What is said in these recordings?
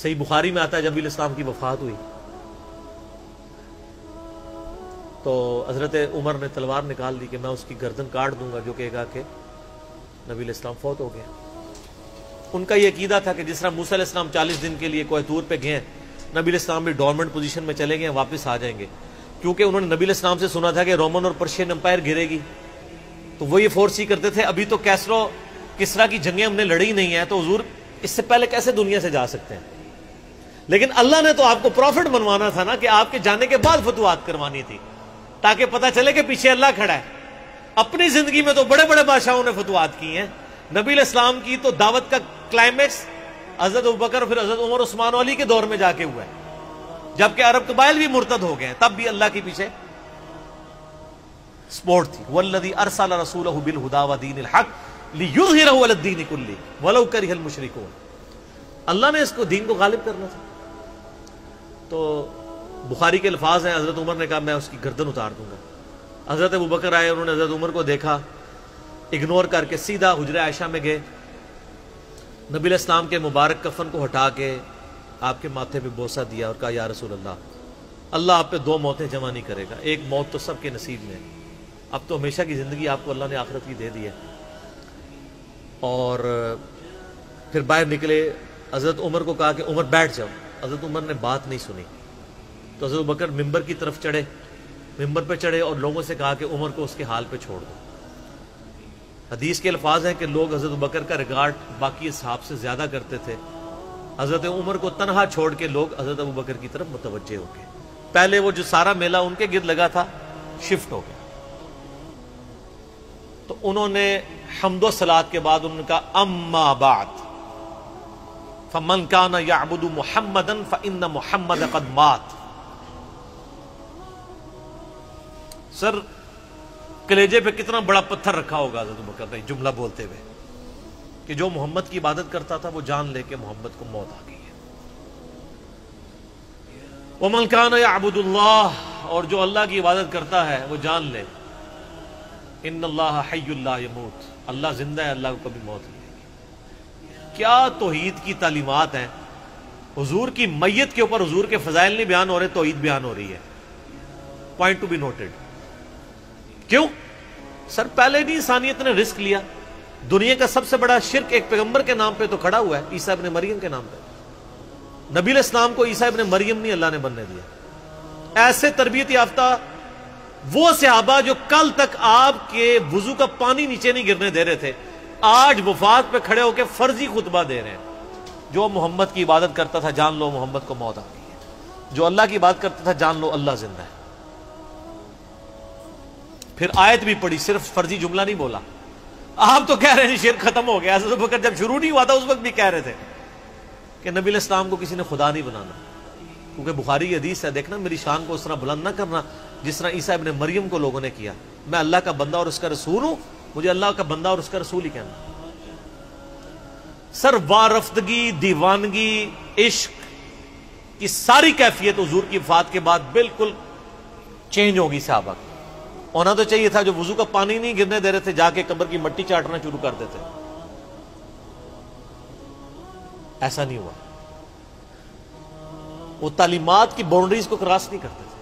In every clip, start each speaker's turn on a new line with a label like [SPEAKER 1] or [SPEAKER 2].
[SPEAKER 1] صحیح بخاری میں آتا ہے جب نبی الاسلام کی وفات ہوئی تو حضرت عمر نے تلوار نکال دی کہ میں اس کی گردن کاٹ دوں گا جو کہے گا کہ نبی الاسلام فوت ہو گیا۔ ان کا یہ عقیدہ تھا کہ جس طرح موسیٰ علیہ السلام 40 دن کے لیے کوہ طور پہ گئے، نبی الاسلام بھی ڈورمنٹ پوزیشن میں چلے گئے، واپس آ جائیں گے، کیونکہ انہوں نے نبی الاسلام سے سنا تھا کہ رومن اور پرشین امپائر گرے گی، تو وہ یہ فورس ہی کرتے تھے ابھی تو کسرا کی جنگیں ہم نے لڑی نہیں ہیں، تو حضور اس سے پہلے کیسے دنیا سے جا سکتے ہیں؟ لیکن اللہ نے تو آپ کو پروفٹ بنوانا تھا نا، کہ آپ کے جانے کے بعد فتوحات کروانی تھی، تاکہ پتہ چلے کہ پیچھے اللہ کھڑا ہے۔ اپنی زندگی میں تو بڑے بڑے بادشاہوں نے فتوحات کی ہیں، نبی علیہ السلام کی تو دعوت کا کلائمیکس حضرت ابوبکر پھر حضرت عمر عثمان علی کے دور میں جا کے ہوا ہے، جبکہ عرب قبائل بھی مرتد ہو گئے ہیں، تب بھی اللہ کے پیچھے سپورٹ تھی۔ والذی ارسل رسولہ بالہدی ودین الحق لیظہرہ علی الدین کلہ ولو کرہ المشرکون، اللہ نے اس کو دین کو غالب کرنا تھا۔ تو بخاری کے الفاظ ہیں، حضرت عمر نے کہا میں اس کی گردن اتار دوں گا۔ حضرت ابوبکر آئے، انہوں نے حضرت عمر کو دیکھا، اگنور کر کے سیدھا حجرہ عائشہ میں گئے، نبی علیہ السلام کے مبارک کفن کو ہٹا کے آپ کے ماتھے پہ بوسہ دیا اور کہا یا رسول اللہ آپ پہ 2 موتیں جمع نہیں کرے گا، ایک موت تو سب کے نصیب میں ہے، اب تو ہمیشہ کی زندگی آپ کو اللہ نے آخرت کی دے دی ہے۔ اور پھر باہر نکلے، حضرت عمر کو کہا کہ عمر بیٹھ جاؤ، حضرت عمر نے بات نہیں سنی، تو حضرت بکر ممبر کی طرف چڑھے، ممبر پہ چڑھے اور لوگوں سے کہا کہ عمر کو اس کے حال پہ چھوڑ دو۔ حدیث کے الفاظ ہیں کہ لوگ حضرت بکر کا ریگارڈ باقی اصحاب سے زیادہ کرتے تھے، حضرت عمر کو تنہا چھوڑ کے لوگ حضرت ابو بکر کی طرف متوجہ ہو گئے۔ پہلے وہ جو سارا میلہ ان کے گرد لگا تھا شفٹ ہو گیا، تو انہوں نے حمد و صلات کے بعد انہوں نے کہا اما بعد فمن کان یعبد محمدا فإن محمد قد مات۔ سر کلیجے پہ کتنا بڑا پتھر رکھا ہوگا حضرت بکر نے جملہ بولتے ہوئے کہ جو محمد کی عبادت کرتا تھا وہ جان لے کہ محمد کو موت آ گئی ہے۔ ومن کان یعبد اللہ، اور جو اللہ کی عبادت کرتا ہے وہ جان لے ان اللہ حی لا یموت، اللہ زندہ ہے، اللہ کو کبھی موت نہیں آئے گی۔ کیا توحید کی تعلیمات ہیں! حضور کی میت کے اوپر حضور کے فضائل نہیں بیان ہو رہے، توحید بیان ہو رہی ہے۔ Point to be noted. کیوں؟ سر پہلے نہیں انسانیت نے رسک لیا، دنیا کا سب سے بڑا شرک ایک پیغمبر کے نام پہ تو کھڑا ہوا ہے، عیسیٰ ابن مریم کے نام پہ۔ نبی علیہ السلام کو عیسیٰ ابن مریم نہیں اللہ نے بننے دیا۔ ایسے تربیت یافتہ وہ صحابہ جو کل تک آپ کے وضو کا پانی نیچے نہیں گرنے دے رہے تھے، آج وفات پہ کھڑے ہو کے فرضی خطبہ دے رہے ہیں۔ جو محمد کی عبادت کرتا تھا جان لو محمد کو موت آ گئی ہے، جو اللہ کی عبادت کرتا تھا جان لو اللہ زندہ ہے۔ پھر آیت بھی پڑھی، صرف فرضی جملہ نہیں بولا۔ آپ تو کہہ رہے ہیں شرک ختم ہو گیا، حضرت بکر جب شروع نہیں ہوا تھا اس وقت بھی کہہ رہے تھے کہ نبی علیہ السلام کو کسی نے خدا نہیں بنانا، کیونکہ بخاری کی حدیث ہے، دیکھنا میری شان کو اس طرح بلند نہ کرنا جس طرح عیسیٰ ابن مریم کو لوگوں نے کیا۔ میں اللہ کا بندہ اور اس کا رسول ہوں، مجھے اللہ کا بندہ اور اس کا رسول ہی کہنا۔ سر وارفتگی، دیوانگی، عشق کی ساری کیفیت حضور کی وفات کے بعد بالکل چینج ہوگی صحابہ کی۔ ہونا تو چاہیے تھا جو وضو کا پانی نہیں گرنے دے رہے تھے جا کے قبر کی مٹی چاٹنا شروع کر دیتے، ایسا نہیں ہوا۔ وہ تعلیمات کی باؤنڈریز کو کراس نہیں کرتے تھے۔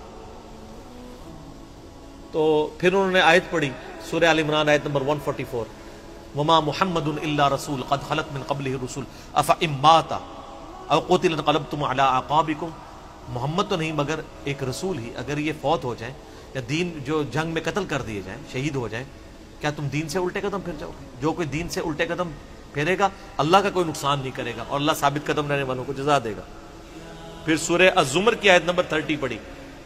[SPEAKER 1] تو پھر انہوں نے آیت پڑھی سورہ آل عمران آیت نمبر 144، وما محمد الا رسول قد خلت من قبلہ الرسل افإن مات او قتل انقلبتم علی اعقابکم۔ محمد تو نہیں مگر ایک رسول ہی، اگر یہ فوت ہو جائیں یا دین جو جنگ میں قتل کر دیے جائیں، شہید ہو جائیں، کیا تم دین سے الٹے قدم پھر جاؤ گے؟ جو کوئی دین سے الٹے قدم پھیرے گا اللہ کا کوئی نقصان نہیں کرے گا، اور اللہ ثابت قدم رہنے والوں کو جزا دے گا۔ پھر سورہ الزمر کی آیت نمبر 30 پڑھی،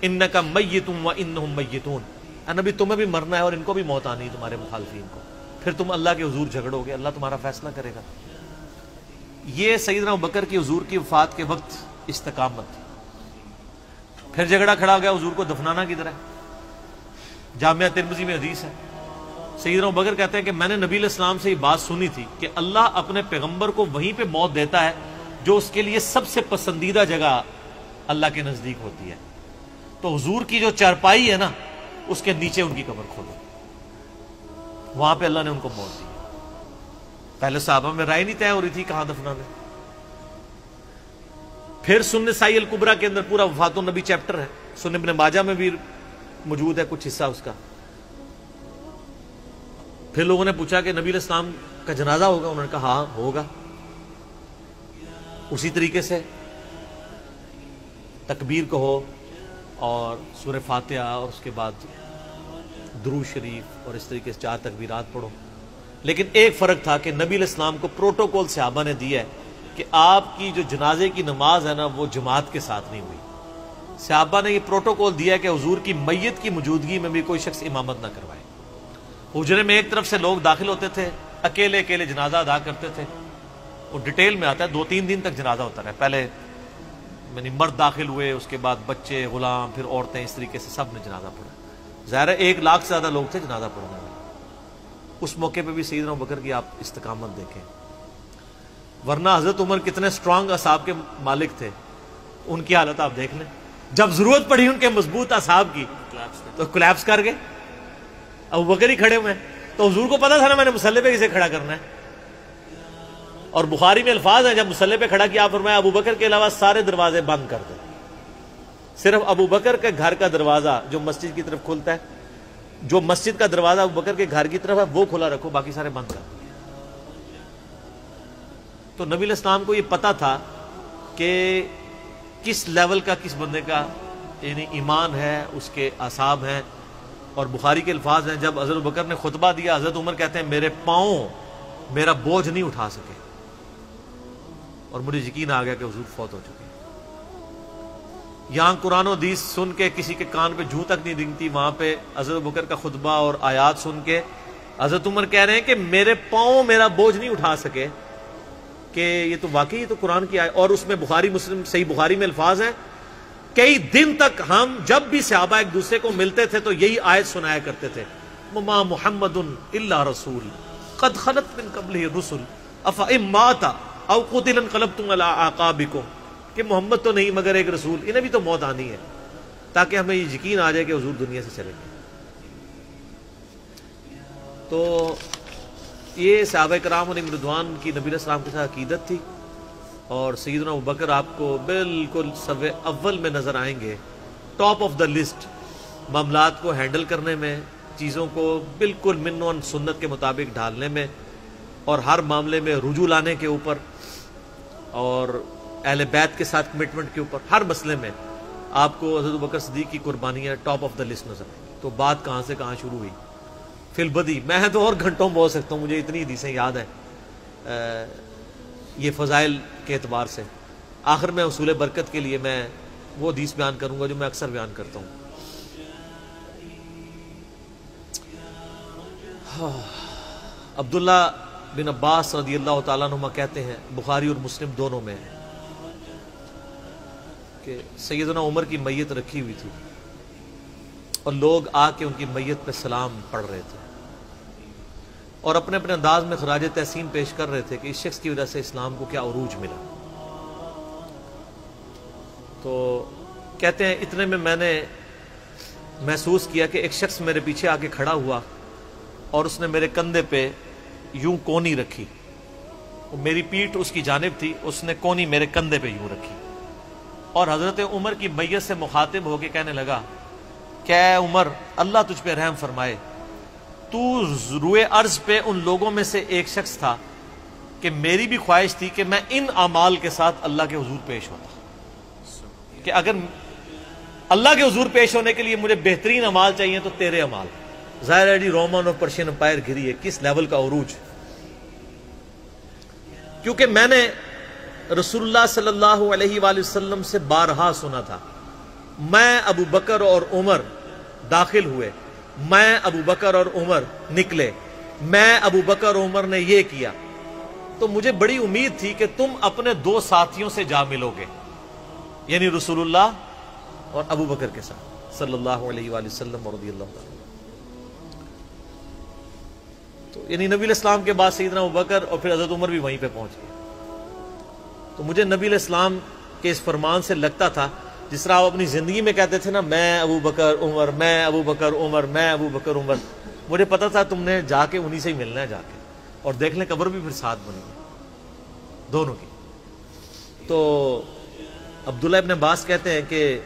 [SPEAKER 1] انک میت وانہم میتون، اے نبی تمہیں بھی مرنا ہے اور ان کو بھی موت آنی ہے، تمہارے مخالفین کو، پھر تم اللہ کے حضور جھگڑو گے، اللہ تمہارا فیصلہ کرے گا۔ یہ سیدنا ابوبکر کی حضور کی وفات کے وقت استقامت تھی۔ پھر جھگڑا کھڑا ہو گیا حضور کو دفنانا کدھر ہے؟ جامعہ ترمذی میں حدیث ہے، سیدنا ابوبکر کہتے ہیں کہ میں نے نبی علیہ السلام سے یہ بات سنی تھی کہ اللہ اپنے پیغمبر کو وہیں پہ موت دیتا ہے جو اس کے لیے سب سے پسندیدہ جگہ اللہ کے نزدیک ہوتی ہے، تو حضور کی جو چارپائی ہے نا اس کے نیچے ان کی قبر کھودو، وہاں پہ اللہ نے ان کو موت دی۔ پہلے صحابہ میں رائے نہیں طے ہو رہی تھی کہاں دفنانا۔ پھر سنن نسائی الکبریٰ کے اندر پورا وفات النبی چیپٹر ہے، سنن ابن ماجہ میں بھی موجود ہے کچھ حصہ اس کا۔ پھر لوگوں نے پوچھا کہ نبی علیہ السلام کا جنازہ ہوگا؟ انہوں نے کہا ہاں ہوگا۔ اسی طریقے سے تکبیر کہو اور سورہ فاتحہ اور اس کے بعد درود شریف اور اس طریقے سے 4 تکبیرات پڑھو۔ لیکن ایک فرق تھا کہ نبی علیہ السلام کو پروٹوکول صحابہ نے دیا ہے کہ آپ کی جو جنازے کی نماز ہے نا وہ جماعت کے ساتھ نہیں ہوئی۔ صحابہ نے یہ پروٹوکول دیا کہ حضور کی میت کی موجودگی میں بھی کوئی شخص امامت نہ کروائے۔ حجرے میں ایک طرف سے لوگ داخل ہوتے تھے، اکیلے اکیلے جنازہ ادا کرتے تھے، اور ڈیٹیل میں آتا ہے 2-3 دن تک جنازہ ہوتا رہا۔ پہلے یعنی مرد داخل ہوئے، اس کے بعد بچے، غلام، پھر عورتیں، اس طریقے سے سب نے جنازہ پڑھا۔ ظاہر ہے 1 لاکھ سے زیادہ لوگ تھے جنازہ پڑھنے والے۔ اس موقع پہ بھی سیدنا ابوبکر کی آپ استقامت دیکھیں، ورنہ حضرت عمر کتنے سٹرانگ اصحاب کے مالک تھے، ان کی حالت آپ دیکھ لیں۔ جب ضرورت پڑی ان کے مضبوط اصحاب کی تو کولیپس کر گئے۔ ابوبکر ہی کھڑے ہوئے ہیں، تو حضور کو پتا تھا نا میں نے مصلی پہ کسے کھڑا کرنا ہے۔ اور بخاری میں الفاظ ہیں جب مصلی پہ کھڑا کیا، آپ فرمایا ابوبکر کے علاوہ سارے دروازے بند کر دیں، صرف ابوبکر کے گھر کا دروازہ جو مسجد کی طرف کھلتا ہے، جو مسجد کا دروازہ ابوبکر کے گھر کی طرف ہے وہ کھلا رکھو، باقی سارے بند کر دو۔ تو نبی علیہ السلام کو یہ پتا تھا کہ کس لیول کا کس بندے کا یعنی ایمان ہے، اس کے اعصاب ہیں۔ اور بخاری کے الفاظ ہیں جب حضرت ابوبکر نے خطبہ دیا، حضرت عمر کہتے ہیں میرے پاؤں میرا بوجھ نہیں اٹھا سکے، اور مجھے یقین آ گیا کہ حضور فوت ہو چکے۔ یہاں قرآن و حدیث سن کے کسی کے کان پہ جوں تک نہیں دنگتی، وہاں پہ حضرت ابوبکر کا خطبہ اور آیات سن کے حضرت عمر کہہ رہے ہیں کہ میرے پاؤں میرا بوجھ نہیں اٹھا سکے، کہ یہ تو واقعی یہ تو قرآن کی آیت۔ اور اس میں بخاری مسلم صحیح بخاری میں الفاظ ہیں کئی دن تک ہم جب بھی صحابہ ایک دوسرے کو ملتے تھے تو یہی آیت سنایا کرتے تھے، وما محمد الا رسول قد خلت من قبلہ الرسل افئن مات او قتل انقلبتم علی اعقابکم، کہ محمد تو نہیں مگر ایک رسول، انہیں بھی تو موت آنی ہے، تاکہ ہمیں یہ یقین آ جائے کہ حضور دنیا سے چلے گئے۔ تو یہ صحابہ کرام علیہم رضوان کی نبی علیہ السلام کے ساتھ عقیدت تھی۔ اور سیدنا ابوبکر آپ کو بالکل صف اول میں نظر آئیں گے، ٹاپ آف دا لسٹ، معاملات کو ہینڈل کرنے میں، چیزوں کو بالکل من و سنت کے مطابق ڈھالنے میں، اور ہر معاملے میں رجوع لانے کے اوپر، اور اہل بیت کے ساتھ کمٹمنٹ کے اوپر، ہر مسئلے میں آپ کو حضرت ابوبکر صدیق کی قربانیاں ٹاپ آف دا لسٹ نظر آئیں گی۔ تو بات کہاں سے کہاں شروع ہوئی، فی البدی میں تو اور گھنٹوں بول سکتا ہوں، مجھے اتنی حدیثیں یاد ہیں یہ فضائل کے اعتبار سے۔ آخر میں حصول برکت کے لیے میں وہ حدیث بیان کروں گا جو میں اکثر بیان کرتا ہوں۔ عبداللہ بن عباس رضی اللہ تعالیٰ عنہما کہتے ہیں، بخاری اور مسلم دونوں میں، کہ سیدنا عمر کی میت رکھی ہوئی تھی اور لوگ آ کے ان کی میت پہ سلام پڑھ رہے تھے، اور اپنے اپنے انداز میں خراج تحسین پیش کر رہے تھے کہ اس شخص کی وجہ سے اسلام کو کیا عروج ملا۔ تو کہتے ہیں اتنے میں میں نے محسوس کیا کہ ایک شخص میرے پیچھے آ کے کھڑا ہوا اور اس نے میرے کندھے پہ یوں کونی رکھی، میری پیٹھ اس کی جانب تھی، اس نے کونی میرے کندھے پہ یوں رکھی، اور حضرت عمر کی میت سے مخاطب ہو کے کہنے لگا کہ اے عمر، اللہ تجھ پہ رحم فرمائے، تو روئے ارض پہ ان لوگوں میں سے ایک شخص تھا کہ میری بھی خواہش تھی کہ میں ان اعمال کے ساتھ اللہ کے حضور پیش ہوتا، کہ اگر اللہ کے حضور پیش ہونے کے لیے مجھے بہترین اعمال چاہیے تو تیرے اعمال۔ ظاہر ہے رومن اور پرشین امپائر گری ہے، کس لیول کا عروج، کیونکہ میں نے رسول اللہ صلی اللہ علیہ وآلہ وسلم سے بارہا سنا تھا، میں ابو بکر اور عمر داخل ہوئے، میں ابو بکر اور عمر نکلے، میں ابو بکر اور عمر نے یہ کیا، تو مجھے بڑی امید تھی کہ تم اپنے 2 ساتھیوں سے جا ملو گے، یعنی رسول اللہ اور ابو بکر کے ساتھ صلی اللہ علیہ وآلہ وسلم رضی اللہ تعالیٰ۔ تو یعنی نبی علیہ السلام کے بعد سیدنا ابو بکر اور پھر حضرت عمر بھی وہیں پہ پہنچ گئے۔ تو مجھے نبی علیہ السلام کے اس فرمان سے لگتا تھا جس طرح آپ اپنی زندگی میں کہتے تھے نا، میں ابو بکر عمر، میں ابو بکر عمر، میں ابو بکر عمر، مجھے پتا تھا تم نے جا کے انہی سے ہی ملنا ہے جا کے، اور دیکھ لیں قبر بھی پھر ساتھ بنی ہے دونوں کی۔ تو عبداللہ ابن عباس کہتے ہیں کہ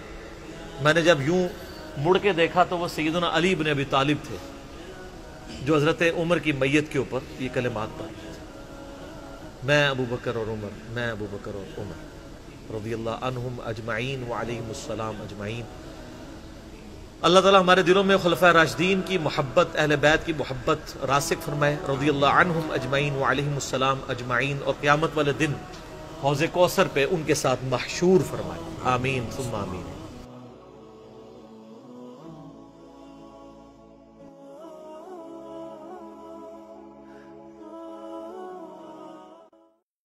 [SPEAKER 1] میں نے جب یوں مڑ کے دیکھا تو وہ سیدنا علی بن ابی طالب تھے جو حضرت عمر کی میت کے اوپر یہ کلمات پڑھ رہے تھے، میں ابو بکر اور عمر، میں ابو بکر اور عمر رضی اللہ عنہم اجمعین وعلیہم السلام اجمعین۔ اللہ تعالیٰ ہمارے دلوں میں خلفائے راشدین کی محبت، اہل بیت کی محبت راسخ فرمائے رضی اللہ عنہم اجمعین وعلیہم السلام اجمعین، اور قیامت والے دن حوض کوثر پہ ان کے ساتھ محشور فرمائے، آمین ثم آمین۔